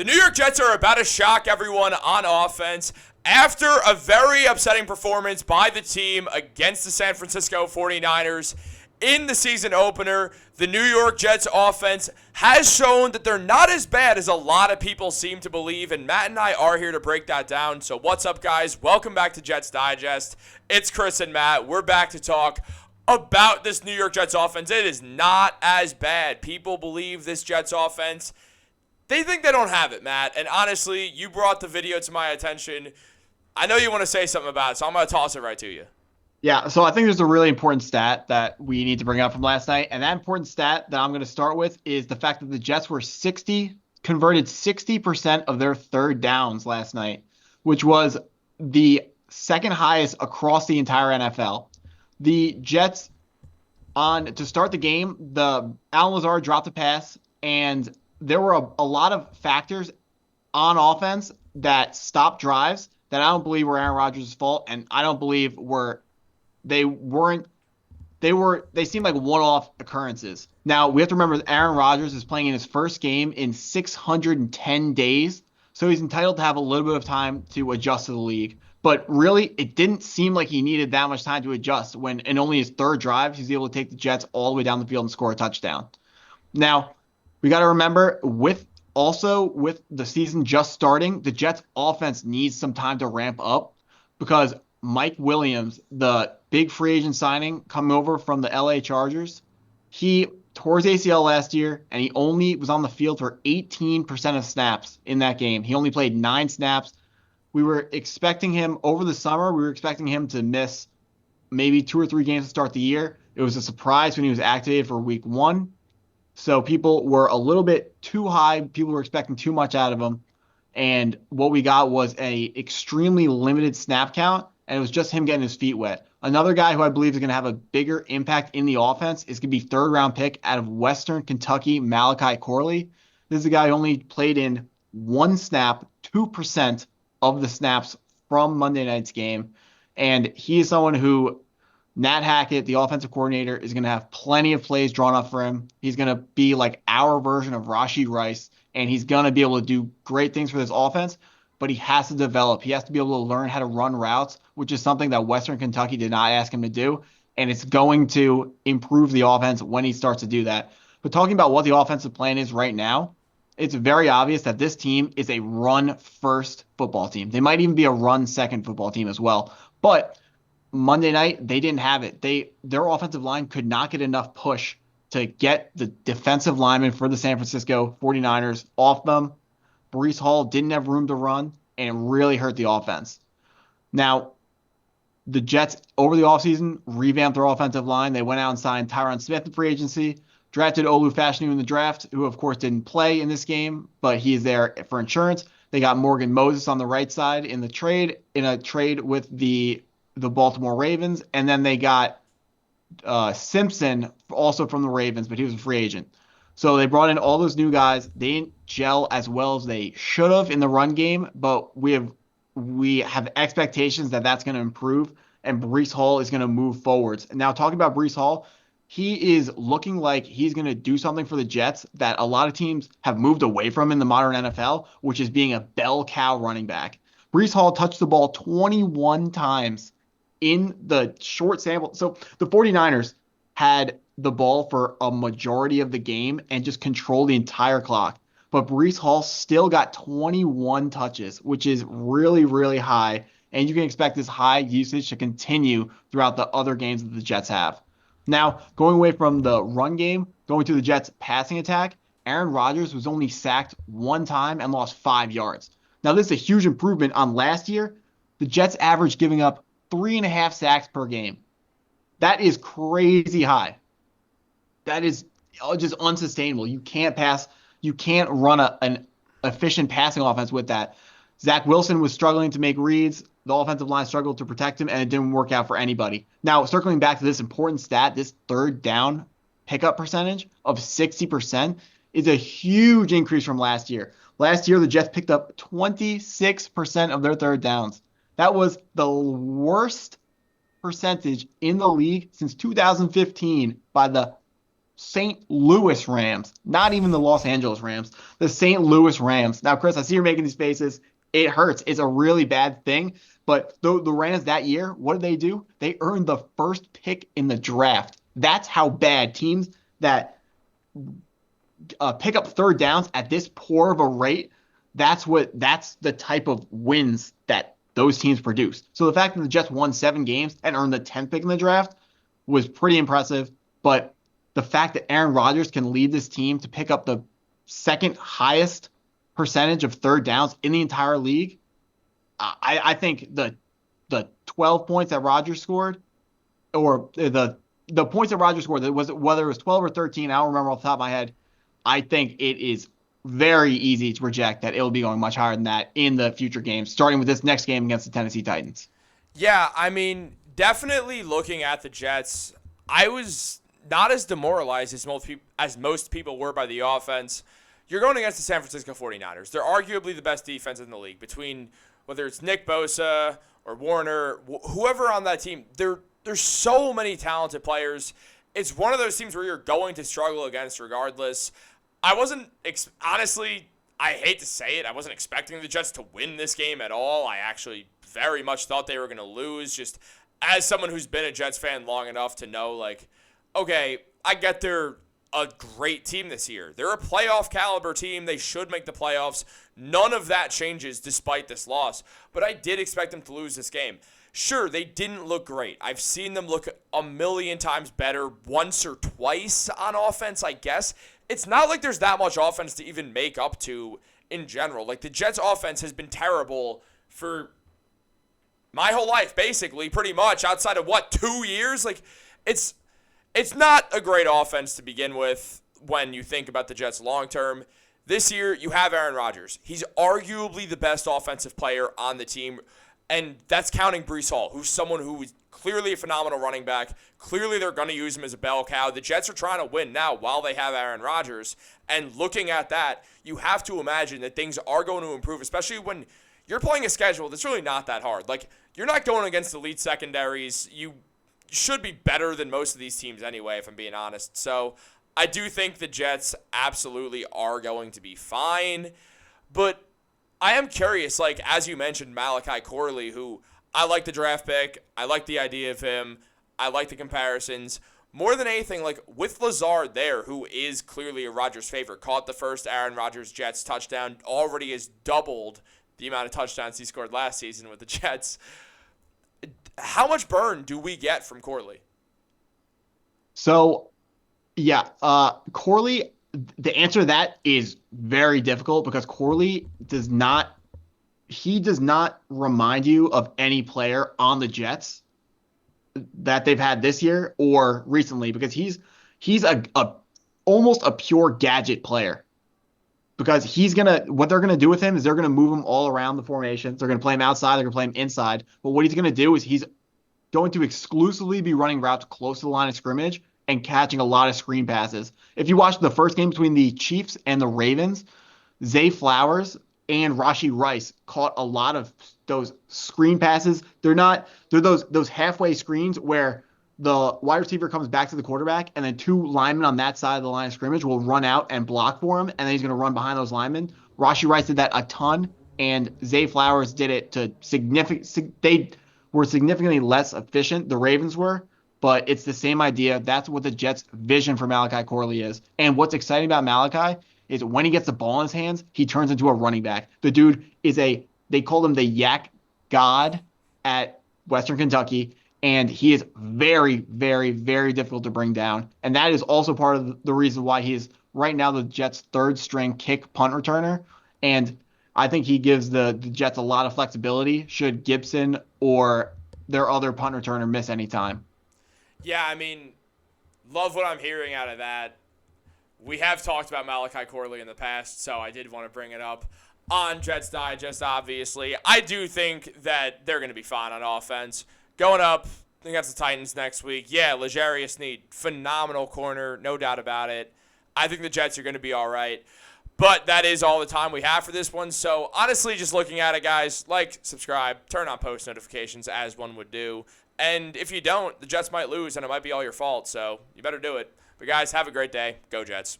The New York Jets are about to shock everyone on offense. After a very upsetting performance by the team against the San Francisco 49ers in the season opener, the New York Jets offense has shown that they're not as bad as a lot of people seem to believe, and Matt and I are here to break that down. So what's up, guys? Welcome back to Jets Digest. It's Chris and Matt. We're back to talk about this New York Jets offense. It is not as bad. People believe this Jets offense, they think they don't have it, Matt. And honestly, you brought the video to my attention. I know you want to say something about it, so I'm going to toss it right to you. Yeah, so I think there's a really important stat that we need to bring up from last night. And that important stat that I'm going to start with is the fact that the Jets converted 60% of their third downs last night, which was the second highest across the entire NFL. The Jets, to start the game, Alan Lazard dropped a pass, and there were a lot of factors on offense that stopped drives that I don't believe were Aaron Rodgers' fault, and I don't believe they seemed like one-off occurrences. Now, we have to remember that Aaron Rodgers is playing in his first game in 610 days, so he's entitled to have a little bit of time to adjust to the league. But really, it didn't seem like he needed that much time to adjust when in only his third drive, he's able to take the Jets all the way down the field and score a touchdown. Now, we got to remember, with the season just starting, the Jets offense needs some time to ramp up because Mike Williams, the big free agent signing coming over from the LA Chargers, he tore his ACL last year, and he only was on the field for 18% of snaps in that game. He only played 9 snaps. We were expecting him over the summer. We were expecting him to miss maybe 2 or 3 games to start the year. It was a surprise when he was activated for week 1. So people were a little bit too high. People were expecting too much out of him. And what we got was a extremely limited snap count, and it was just him getting his feet wet. Another guy who I believe is going to have a bigger impact in the offense is going to be third-round pick out of Western Kentucky, Malachi Corley. This is a guy who only played in 1 snap, 2% of the snaps from Monday night's game. And he is someone who Nat Hackett, the offensive coordinator, is going to have plenty of plays drawn up for him. He's going to be like our version of Rashee Rice, and he's going to be able to do great things for this offense, but he has to develop. He has to be able to learn how to run routes, which is something that Western Kentucky did not ask him to do, and it's going to improve the offense when he starts to do that. But talking about what the offensive plan is right now, it's very obvious that this team is a run-first football team. They might even be a run-second football team as well, but Monday night, they didn't have it. Their offensive line could not get enough push to get the defensive lineman for the San Francisco 49ers off them. Breece Hall didn't have room to run, and it really hurt the offense. Now, the Jets, over the offseason, revamped their offensive line. They went out and signed Tyron Smith in free agency, drafted Olu Fashanu in the draft, who, of course, didn't play in this game, but he is there for insurance. They got Morgan Moses on the right side in a trade with the Baltimore Ravens, and then they got Simpson also from the Ravens, but he was a free agent. So they brought in all those new guys. They didn't gel as well as they should have in the run game, but we have expectations that that's going to improve, and Breece Hall is going to move forwards. And now talking about Breece Hall, he is looking like he's going to do something for the Jets that a lot of teams have moved away from in the modern NFL, which is being a bell cow running back. Breece Hall touched the ball 21 times in the short sample. So the 49ers had the ball for a majority of the game and just controlled the entire clock. But Breece Hall still got 21 touches, which is really, really high. And you can expect this high usage to continue throughout the other games that the Jets have. Now, going away from the run game, going to the Jets passing attack, Aaron Rodgers was only sacked 1 time and lost 5 yards. Now, this is a huge improvement on last year. The Jets averaged giving up 3.5 sacks per game. That is crazy high. That is just unsustainable. You can't run an efficient passing offense with that. Zach Wilson was struggling to make reads. The offensive line struggled to protect him, and it didn't work out for anybody. Now, circling back to this important stat, this third down pickup percentage of 60% is a huge increase from last year. Last year, the Jets picked up 26% of their third downs. That was the worst percentage in the league since 2015 by the St. Louis Rams, not even the Los Angeles Rams, the St. Louis Rams. Now, Chris, I see you're making these faces. It hurts. It's a really bad thing. But the Rams that year, what did they do? They earned the first pick in the draft. That's how bad teams that pick up third downs at this poor of a rate, that's the type of wins that those teams produce. So the fact that the Jets won 7 games and earned the 10th pick in the draft was pretty impressive. But the fact that Aaron Rodgers can lead this team to pick up the second highest percentage of third downs in the entire league, I think the 12 points that Rodgers scored, or the points that Rodgers scored, whether it was 12 or 13, I don't remember off the top of my head. I think it is very easy to project that it will be going much higher than that in the future games, starting with this next game against the Tennessee Titans. Yeah, I mean, definitely looking at the Jets, I was not as demoralized as most people were by the offense. You're going against the San Francisco 49ers. They're arguably the best defense in the league. Between whether it's Nick Bosa or Warner, whoever on that team, there's so many talented players. It's one of those teams where you're going to struggle against regardless. I wasn't, honestly, I hate to say it, I wasn't expecting the Jets to win this game at all. I actually very much thought they were going to lose, just as someone who's been a Jets fan long enough to know, like, okay, I get they're a great team this year. They're a playoff caliber team. They should make the playoffs. None of that changes despite this loss. But I did expect them to lose this game. Sure, they didn't look great. I've seen them look a million times better once or twice on offense, I guess. It's not like there's that much offense to even make up to in general. Like, the Jets' offense has been terrible for my whole life, basically, pretty much, outside of, 2 years? Like, it's not a great offense to begin with when you think about the Jets long term. This year, you have Aaron Rodgers. He's arguably the best offensive player on the team, and that's counting Breece Hall, who's someone who is clearly a phenomenal running back. Clearly, they're going to use him as a bell cow. The Jets are trying to win now while they have Aaron Rodgers, and looking at that, you have to imagine that things are going to improve, especially when you're playing a schedule that's really not that hard. Like, you're not going against elite secondaries. You should be better than most of these teams anyway, if I'm being honest. So I do think the Jets absolutely are going to be fine. But I am curious, like, as you mentioned, Malachi Corley, who I like the draft pick. I like the idea of him. I like the comparisons. More than anything, like, with Lazard there, who is clearly a Rodgers favorite, caught the first Aaron Rodgers Jets touchdown, already has doubled the amount of touchdowns he scored last season with the Jets. How much burn do we get from Corley? So, yeah, Corley, the answer to that is very difficult because Corley does not remind you of any player on the Jets that they've had this year or recently, because he's a almost a pure gadget player. Because what they're gonna do with him is they're gonna move him all around the formations. They're gonna play him outside. They're gonna play him inside. But what he's gonna do is he's going to exclusively be running routes close to the line of scrimmage and catching a lot of screen passes. If you watch the first game between the Chiefs and the Ravens, Zay Flowers and Rashee Rice caught a lot of those screen passes. They're those halfway screens where the wide receiver comes back to the quarterback, and then 2 linemen on that side of the line of scrimmage will run out and block for him, and then he's going to run behind those linemen. Rashee Rice did that a ton, and Zay Flowers did it to they were significantly less efficient, the Ravens were, but it's the same idea. That's what the Jets' vision for Malachi Corley is. And what's exciting about Malachi is when he gets the ball in his hands, he turns into a running back. The dude is they call him the yak god at Western Kentucky, and he is very, very, very difficult to bring down. And that is also part of the reason why he is right now the Jets' third-string kick punt returner. And I think he gives the Jets a lot of flexibility should Gibson or their other punt returner miss any time. Yeah, I mean, love what I'm hearing out of that. We have talked about Malachi Corley in the past, so I did want to bring it up on Jets Digest, obviously. I do think that they're going to be fine on offense. Going up against the Titans next week, yeah, L'Jarius Sneed, phenomenal corner, no doubt about it. I think the Jets are going to be all right. But that is all the time we have for this one. So, honestly, just looking at it, guys, like, subscribe, turn on post notifications as one would do. And if you don't, the Jets might lose, and it might be all your fault. So, you better do it. But guys, have a great day. Go Jets.